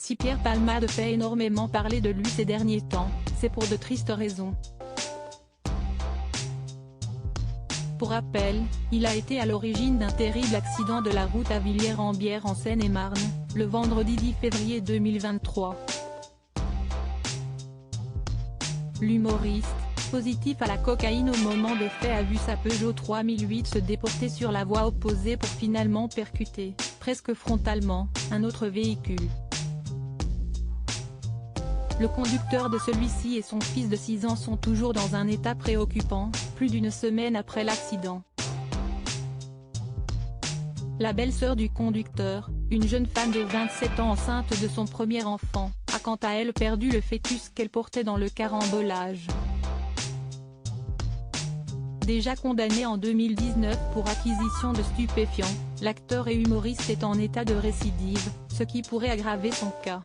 Si Pierre Palmade fait énormément parler de lui ces derniers temps, c'est pour de tristes raisons. Pour rappel, il a été à l'origine d'un terrible accident de la route à Villiers-en-Bière en Seine-et-Marne, le vendredi 10 février 2023. L'humoriste, positif à la cocaïne au moment des faits, a vu sa Peugeot 3008 se déporter sur la voie opposée pour finalement percuter, presque frontalement, un autre véhicule. Le conducteur de celui-ci et son fils de 6 ans sont toujours dans un état préoccupant, plus d'une semaine après l'accident. La belle-sœur du conducteur, une jeune femme de 27 ans enceinte de son premier enfant, a quant à elle perdu le fœtus qu'elle portait dans le carambolage. Déjà condamné en 2019 pour acquisition de stupéfiants, l'acteur et humoriste est en état de récidive, ce qui pourrait aggraver son cas.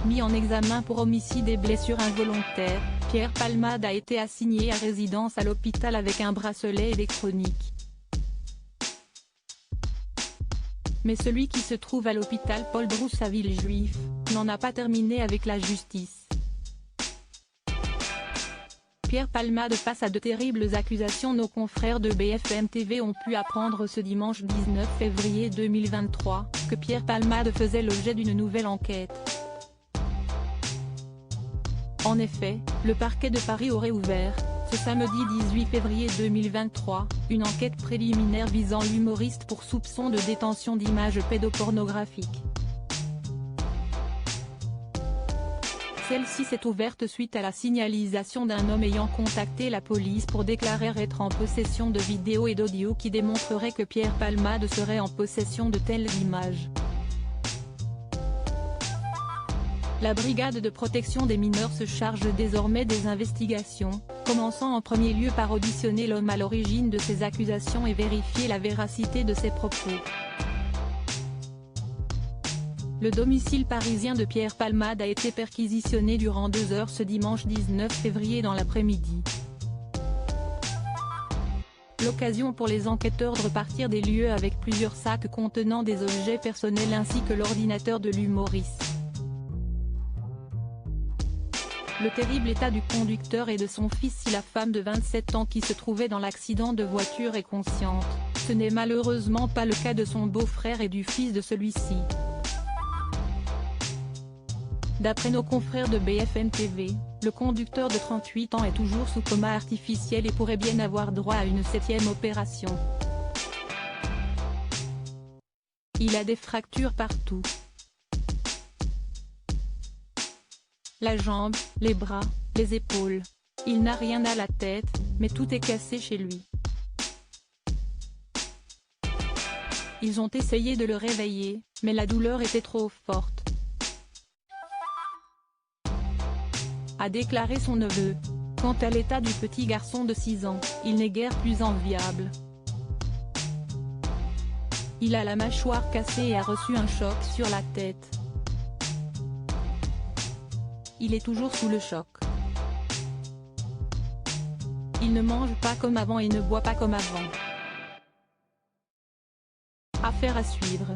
Mis en examen pour homicide et blessures involontaires, Pierre Palmade a été assigné à résidence à l'hôpital avec un bracelet électronique. Mais celui qui se trouve à l'hôpital Paul Brousse à Villejuif, n'en a pas terminé avec la justice. Pierre Palmade face à de terribles accusations. Nos confrères de BFM TV ont pu apprendre ce dimanche 19 février 2023, que Pierre Palmade faisait l'objet d'une nouvelle enquête. En effet, le parquet de Paris aurait ouvert, ce samedi 18 février 2023, une enquête préliminaire visant l'humoriste pour soupçon de détention d'images pédopornographiques. Celle-ci s'est ouverte suite à la signalisation d'un homme ayant contacté la police pour déclarer être en possession de vidéos et d'audios qui démontreraient que Pierre Palmade serait en possession de telles images. La brigade de protection des mineurs se charge désormais des investigations, commençant en premier lieu par auditionner l'homme à l'origine de ces accusations et vérifier la véracité de ses propos. Le domicile parisien de Pierre Palmade a été perquisitionné durant 2 heures ce dimanche 19 février dans l'après-midi. L'occasion pour les enquêteurs de repartir des lieux avec plusieurs sacs contenant des objets personnels ainsi que l'ordinateur de l'humoriste. Le terrible état du conducteur et de son fils. Si la femme de 27 ans qui se trouvait dans l'accident de voiture est consciente, ce n'est malheureusement pas le cas de son beau-frère et du fils de celui-ci. D'après nos confrères de BFM TV, le conducteur de 38 ans est toujours sous coma artificiel et pourrait bien avoir droit à une 7e opération. Il a des fractures partout. La jambe, les bras, les épaules. Il n'a rien à la tête, mais tout est cassé chez lui. Ils ont essayé de le réveiller, mais la douleur était trop forte, a déclaré son neveu. Quant à l'état du petit garçon de 6 ans, il n'est guère plus enviable. Il a la mâchoire cassée et a reçu un choc sur la tête. Il est toujours sous le choc. Il ne mange pas comme avant et ne boit pas comme avant. Affaire à suivre.